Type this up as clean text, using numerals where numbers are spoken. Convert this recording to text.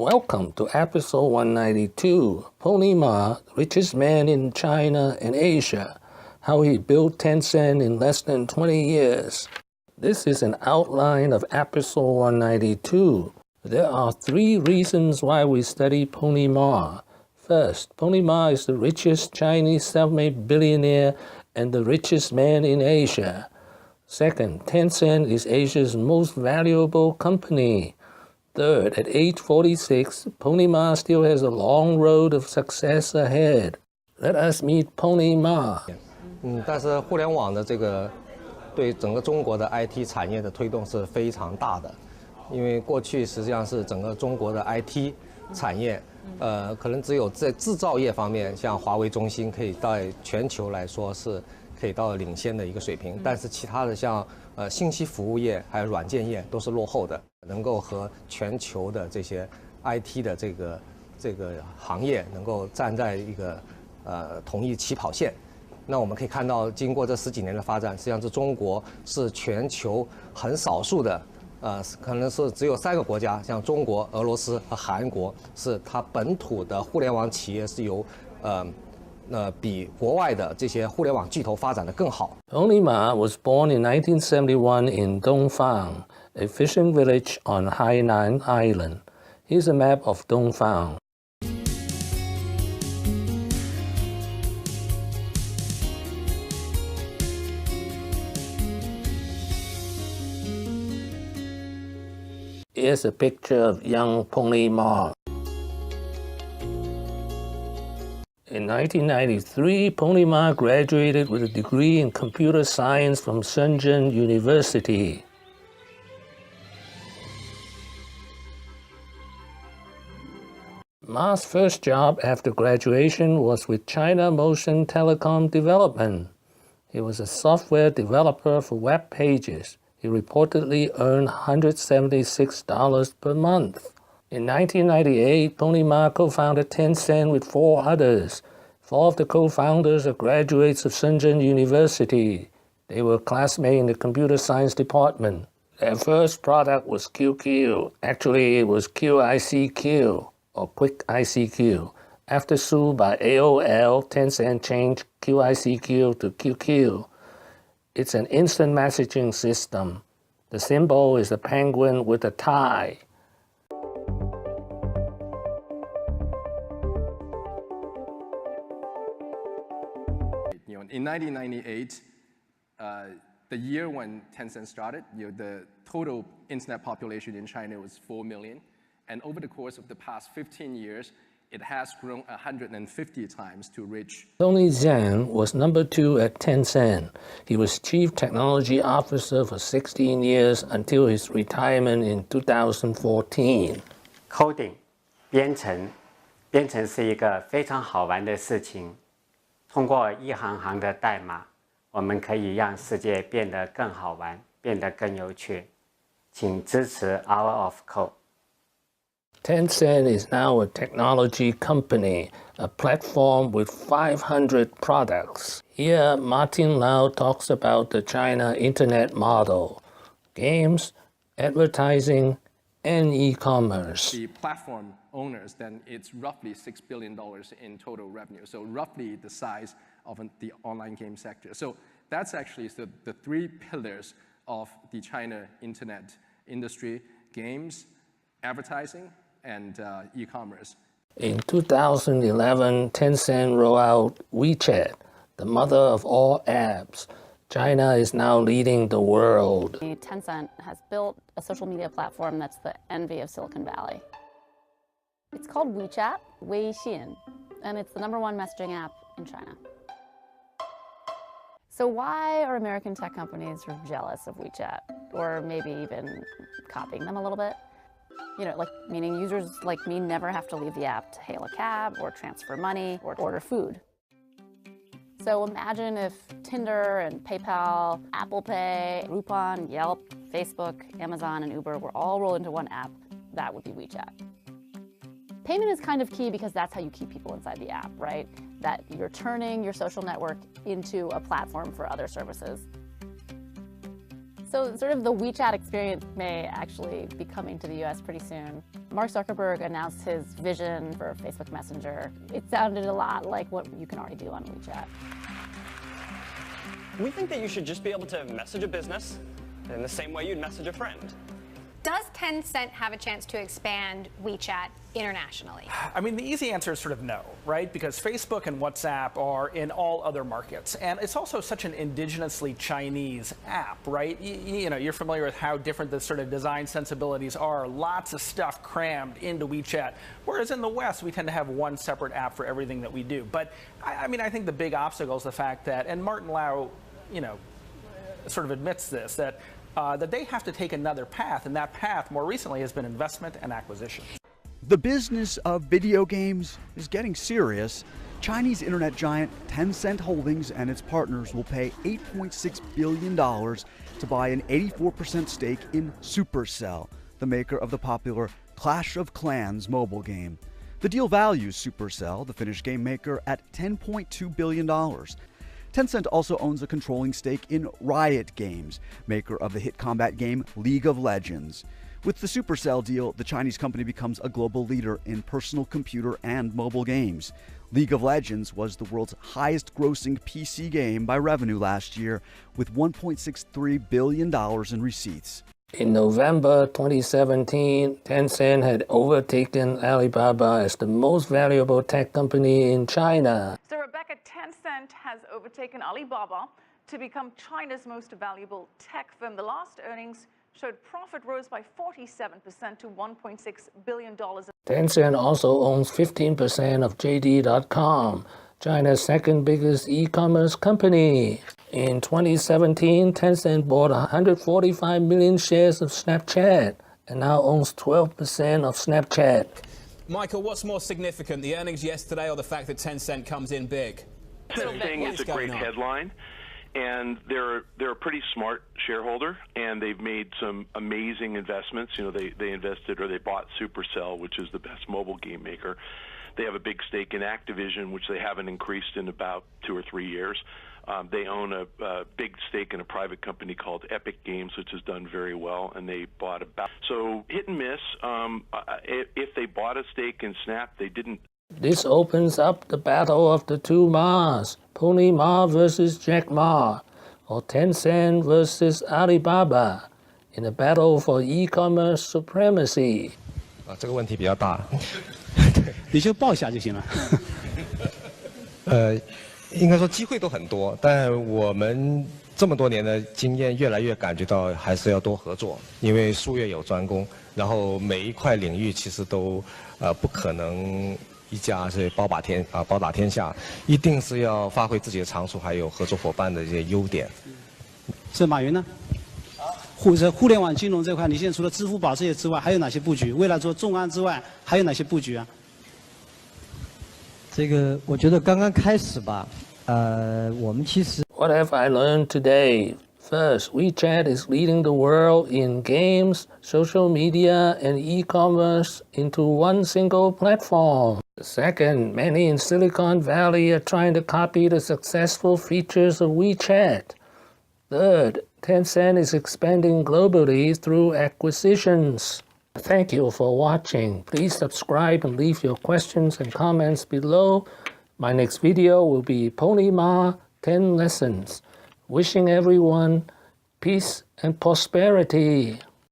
Welcome to episode 192, Pony Ma, richest man in China and Asia, how he built Tencent in less than 20 years. This is an outline of episode 192. There are 3 reasons why we study Pony Ma. First, Pony Ma is the richest Chinese self-made billionaire and the richest man in Asia. Second, Tencent is Asia's most valuable company. Third, at age 46, Pony Ma still has a long road of success ahead. Let us meet Pony Ma. 但是互联网的这个对整个中国的 IT 产业的推动是非常大的，因为过去实际上是整个中国的 IT 产业，可能只有在制造业方面，像华为、中兴可以在全球来说是可以到领先的一个水平，但是其他的像信息服务业还有软件业都是落后的，能够和全球的这些 IT 的这个行业能够站在一个同一起跑线。那我们可以看到，经过这10几年的发展，实际上是中国是全球很少数的，可能是只有3个国家，像中国、俄罗斯和韩国，是它本土的互联网企业是由比国外的这些互联网巨头发展的更好。Pony Ma was born in 1971 in Dongfang, a fishing village on Hainan Island. Here's a map of Dongfang. Here's a picture of young Pony Ma. In 1993, Pony Ma graduated with a degree in computer science from Shenzhen University. Ma's first job after graduation was with China Motion Telecom Development. He was a software developer for web pages. He reportedly earned $176 per month. In 1998, Pony Ma co-founded Tencent with 4 others. 4 of the co-founders are graduates of Shenzhen University. They were classmates in the computer science department. Their first product was QQ. Actually, it was QICQ, or Quick ICQ. After sued by AOL, Tencent changed QICQ to QQ. It's an instant messaging system. The symbol is a penguin with a tie. In 1998, the year when Tencent started, the total internet population in China was 4 million. And over the course of the past 15 years, it has grown 150 times to reach. Tony Zhang was number 2 at Tencent. He was Chief Technology Officer for 16 years until his retirement in 2014. Coding 编程是一个非常好玩的事情。通过一行行的代码，我们可以让世界变得更好玩，变得更有趣。请支持 Hour of Code。 Tencent is now a technology company, a platform with 500 products. Here, Martin Lau talks about the China Internet model, games, advertising, and e-commerce. The platform owners, then it's roughly $6 billion in total revenue. So roughly the size of the online game sector. So that's actually the 3 pillars of the China internet industry: games, advertising, and e-commerce. In 2011, Tencent rolled out WeChat, the mother of all apps. China is now leading the world. Tencent has built a social media platform that's the envy of Silicon Valley. It's called WeChat, Weixin, and it's the #1 messaging app in China. So why are American tech companies sort of jealous of WeChat, or maybe even copying them a little bit? Meaning users like me never have to leave the app to hail a cab or transfer money or order food. So imagine if Tinder and PayPal, Apple Pay, Groupon, Yelp, Facebook, Amazon, and Uber were all rolled into one app. That would be WeChat. Payment is kind of key because that's how you keep people inside the app, right? That you're turning your social network into a platform for other services. So sort of the WeChat experience may actually be coming to the US pretty soon. Mark Zuckerberg announced his vision for Facebook Messenger. It sounded a lot like what you can already do on WeChat. We think that you should just be able to message a business in the same way you'd message a friend. Does Tencent have a chance to expand WeChat internationally? I mean, the easy answer is sort of no, right? Because Facebook and WhatsApp are in all other markets. And it's also such an indigenously Chinese app, right? You know, you're familiar with how different the sort of design sensibilities are. Lots of stuff crammed into WeChat. Whereas in the West, we tend to have one separate app for everything that we do. But I mean, I think the big obstacle is the fact that, and Martin Lau, you know, sort of admits this, that they have to take another path, and that path more recently has been investment and acquisition. The business of video games is getting serious. Chinese internet giant Tencent Holdings and its partners will pay $8.6 billion to buy an 84% stake in Supercell, the maker of the popular Clash of Clans mobile game. The deal values Supercell, the Finnish game maker, at $10.2 billion. Tencent also owns a controlling stake in Riot Games, maker of the hit combat game League of Legends. With the Supercell deal, the Chinese company becomes a global leader in personal computer and mobile games. League of Legends was the world's highest-grossing PC game by revenue last year, with $1.63 billion in receipts. In November 2017, Tencent had overtaken Alibaba as the most valuable tech company in China. So Rebecca, Tencent has overtaken Alibaba to become China's most valuable tech firm. The last earnings showed profit rose by 47% to $1.6 billion. Tencent also owns 15% of JD.com, China's second biggest e-commerce company. In 2017, Tencent bought 145 million shares of Snapchat and now owns 12% of Snapchat. Michael, what's more significant, the earnings yesterday or the fact that Tencent comes in big? Tencent thing is a great headline, and they're a pretty smart shareholder, and they've made some amazing investments. You know, they invested, or they bought Supercell, which is the best mobile game maker. They have a big stake in Activision, which they haven't increased in about 2 or 3 years. They own a big stake in a private company called Epic Games, which has done very well, and they bought about. So hit and miss. If they bought a stake in Snap, they didn't. This opens up the battle of the two Ma's, Pony Ma versus Jack Ma, or Tencent versus Alibaba, in a battle for e-commerce supremacy. 这个问题比较大。你就报一下就行了。应该说机会都很多，但我们这么多年的经验，越来越感觉到还是要多合作，因为术业有专攻，然后每一块领域其实都不可能一家是包打天下，一定是要发挥自己的长处，还有合作伙伴的这些优点。是马云呢？互联网金融这块，你现在除了支付宝这些之外，还有哪些布局？未来做重案之外，还有哪些布局啊？这个我觉得刚刚开始吧，我们其实。What have I learned today? First, WeChat is leading the world in games, social media, and e-commerce into one single platform. Second, many in Silicon Valley are trying to copy the successful features of WeChat. Third, Tencent is expanding globally through acquisitions. Thank you for watching. Please subscribe and leave your questions and comments below. My next video will be Pony Ma 10 Lessons. Wishing everyone peace and prosperity.